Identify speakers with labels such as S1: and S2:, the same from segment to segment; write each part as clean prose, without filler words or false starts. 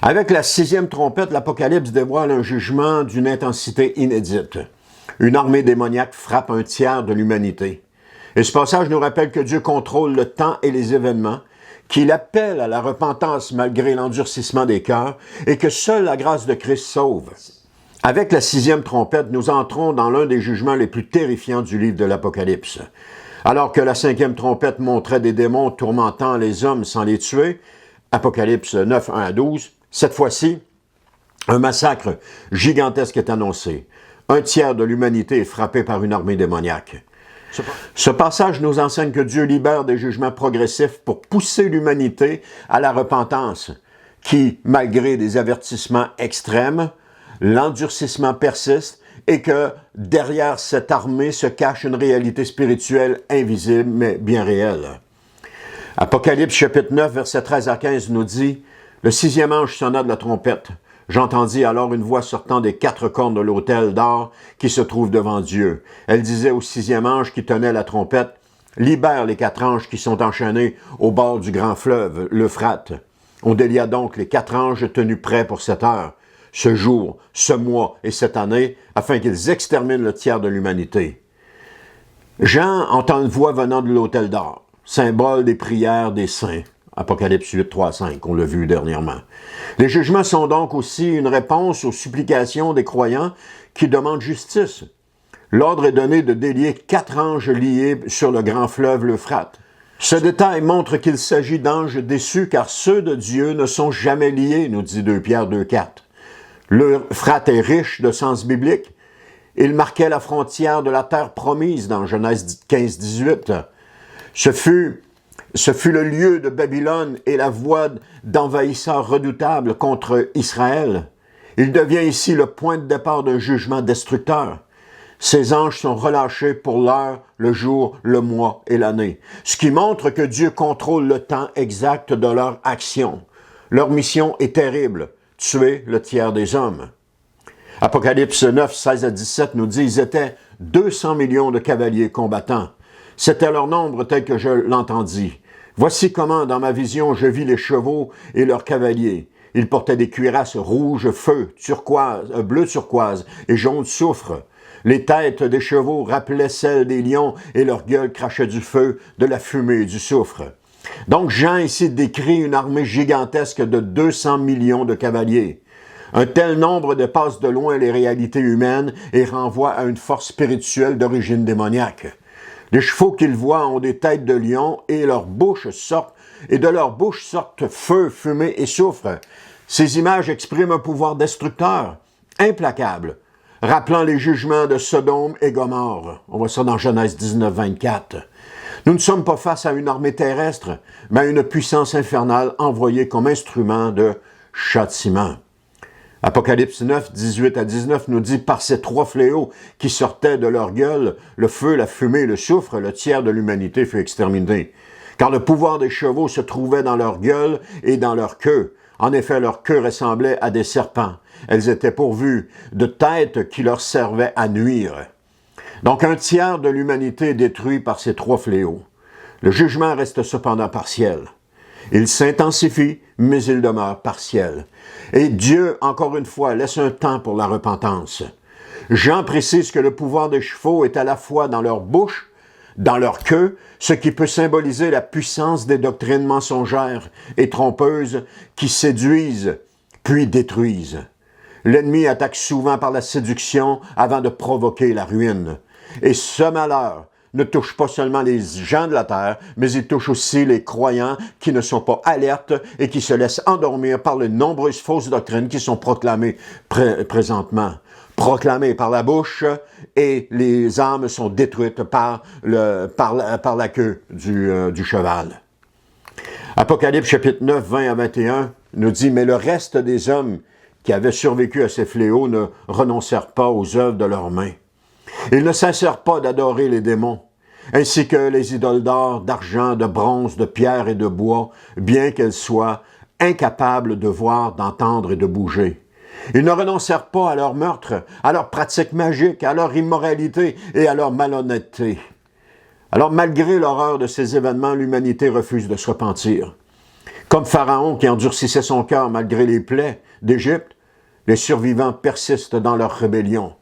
S1: Avec la 6e trompette, l'Apocalypse dévoile un jugement d'une intensité inédite. Une armée démoniaque frappe un tiers de l'humanité. Et ce passage nous rappelle que Dieu contrôle le temps et les événements, qu'il appelle à la repentance malgré l'endurcissement des cœurs et que seule la grâce de Christ sauve. Avec la 6e trompette, nous entrons dans l'un des jugements les plus terrifiants du livre de l'Apocalypse. Alors que la 5e trompette montrait des démons tourmentant les hommes sans les tuer, Apocalypse 9, 1 à 12, cette fois-ci, un massacre gigantesque est annoncé. Un tiers de l'humanité est frappé par une armée démoniaque. Ce passage nous enseigne que Dieu libère des jugements progressifs pour pousser l'humanité à la repentance, qui, malgré des avertissements extrêmes, l'endurcissement persiste et que derrière cette armée se cache une réalité spirituelle invisible mais bien réelle. Apocalypse chapitre 9, versets 13 à 15 nous dit « Le 6e ange sonna de la trompette. J'entendis alors une voix sortant des 4 cornes de l'autel d'or qui se trouve devant Dieu. Elle disait au 6e ange qui tenait la trompette, « Libère les 4 anges qui sont enchaînés au bord du grand fleuve, l'Euphrate. » On délia donc les 4 anges tenus prêts pour cette heure, ce jour, ce mois et cette année, afin qu'ils exterminent le tiers de l'humanité. Jean entend une voix venant de l'autel d'or, symbole des prières des saints. Apocalypse 8, 3, 5, on l'a vu dernièrement. Les jugements sont donc aussi une réponse aux supplications des croyants qui demandent justice. L'ordre est donné de délier 4 anges liés sur le grand fleuve l'Euphrate. Ce détail montre qu'il s'agit d'anges déçus car ceux de Dieu ne sont jamais liés, nous dit 2 Pierre 2, 4. L'Euphrate est riche de sens biblique. Il marquait la frontière de la terre promise dans Genèse 15, 18. Ce fut le lieu de Babylone et la voie d'envahisseurs redoutables contre Israël. Il devient ici le point de départ d'un jugement destructeur. Ces anges sont relâchés pour l'heure, le jour, le mois et l'année, ce qui montre que Dieu contrôle le temps exact de leur action. Leur mission est terrible, tuer le tiers des hommes. Apocalypse 9, 16 à 17 nous dit « Ils étaient 200 millions de cavaliers combattants. C'était leur nombre tel que je l'entendis. Voici comment, dans ma vision, je vis les chevaux et leurs cavaliers. Ils portaient des cuirasses rouge feu, bleu turquoise et jaune soufre. Les têtes des chevaux rappelaient celles des lions et leurs gueules crachaient du feu, de la fumée et du soufre. » Donc Jean ici décrit une armée gigantesque de 200 millions de cavaliers. Un tel nombre dépasse de loin les réalités humaines et renvoie à une force spirituelle d'origine démoniaque. Les chevaux qu'ils voient ont des têtes de lion et de leur bouche sortent feu, fumée et soufre. Ces images expriment un pouvoir destructeur, implacable, rappelant les jugements de Sodome et Gomorrhe. On voit ça dans Genèse 19, 24. Nous ne sommes pas face à une armée terrestre, mais à une puissance infernale envoyée comme instrument de châtiment. Apocalypse 9, 18 à 19 nous dit « Par ces 3 fléaux qui sortaient de leur gueule, le feu, la fumée et le soufre, le tiers de l'humanité fut exterminé. Car le pouvoir des chevaux se trouvait dans leur gueule et dans leur queue. En effet, leur queue ressemblait à des serpents. Elles étaient pourvues de têtes qui leur servaient à nuire. » Donc un tiers de l'humanité est détruit par ces 3 fléaux. Le jugement reste cependant partiel. Il s'intensifie, mais il demeure partiel. Et Dieu, encore une fois, laisse un temps pour la repentance. Jean précise que le pouvoir des chevaux est à la fois dans leur bouche, dans leur queue, ce qui peut symboliser la puissance des doctrines mensongères et trompeuses qui séduisent, puis détruisent. L'ennemi attaque souvent par la séduction avant de provoquer la ruine. Et ce malheur ne touche pas seulement les gens de la terre, mais il touche aussi les croyants qui ne sont pas alertes et qui se laissent endormir par les nombreuses fausses doctrines qui sont proclamées présentement. Proclamées par la bouche et les âmes sont détruites par la queue du cheval. Apocalypse chapitre 9, 20 à 21 nous dit « Mais le reste des hommes qui avaient survécu à ces fléaux ne renoncèrent pas aux œuvres de leurs mains. Ils ne cessèrent pas d'adorer les démons, ainsi que les idoles d'or, d'argent, de bronze, de pierre et de bois, bien qu'elles soient incapables de voir, d'entendre et de bouger. Ils ne renoncèrent pas à leur meurtre, à leurs pratiques magiques, à leur immoralité et à leur malhonnêteté. Alors, malgré l'horreur de ces événements, l'humanité refuse de se repentir. Comme Pharaon qui endurcissait son cœur malgré les plaies d'Égypte, les survivants persistent dans leur rébellion.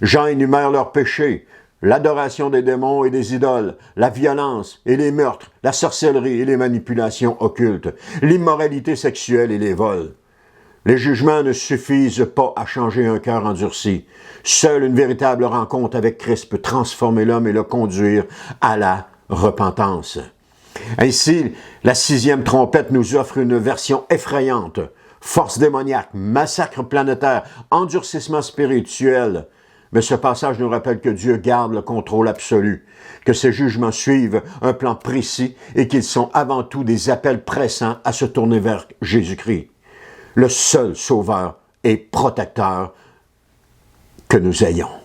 S1: Jean énumère leurs péchés, l'adoration des démons et des idoles, la violence et les meurtres, la sorcellerie et les manipulations occultes, l'immoralité sexuelle et les vols. Les jugements ne suffisent pas à changer un cœur endurci. Seule une véritable rencontre avec Christ peut transformer l'homme et le conduire à la repentance. Ainsi, la 6e trompette nous offre une version effrayante. Force démoniaque, massacre planétaire, endurcissement spirituel. Mais ce passage nous rappelle que Dieu garde le contrôle absolu, que ses jugements suivent un plan précis et qu'ils sont avant tout des appels pressants à se tourner vers Jésus-Christ, le seul sauveur et protecteur que nous ayons.